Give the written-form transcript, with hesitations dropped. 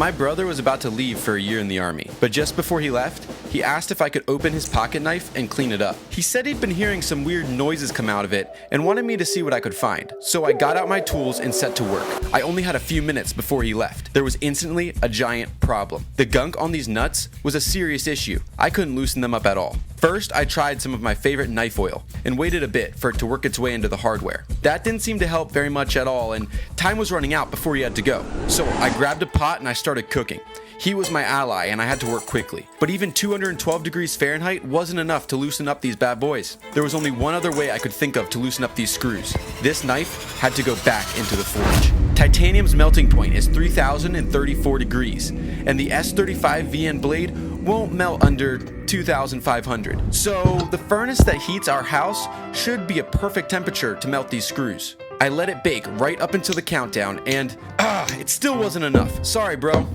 My brother was about to leave for a year in the army, but just before he left, he asked if I could open his pocket knife and clean it up. He said he'd been hearing some weird noises come out of it and wanted me to see what I could find. So I got out my tools and set to work. I only had a few minutes before he left. There was instantly a giant problem. The gunk on these nuts was a serious issue. I couldn't loosen them up at all. First, I tried some of my favorite knife oil and waited a bit for it to work its way into the hardware. That didn't seem to help very much at all, and time was running out before he had to go. So I grabbed a pot and I started cooking. He was my ally and I had to work quickly. But even 212 degrees Fahrenheit wasn't enough to loosen up these bad boys. There was only one other way I could think of to loosen up these screws. This knife had to go back into the forge. Titanium's melting point is 3034 degrees, and the S35 VN blade won't melt under 2,500. So the furnace that heats our house should be a perfect temperature to melt these screws. I let it bake right up until the countdown and it still wasn't enough. Sorry, bro.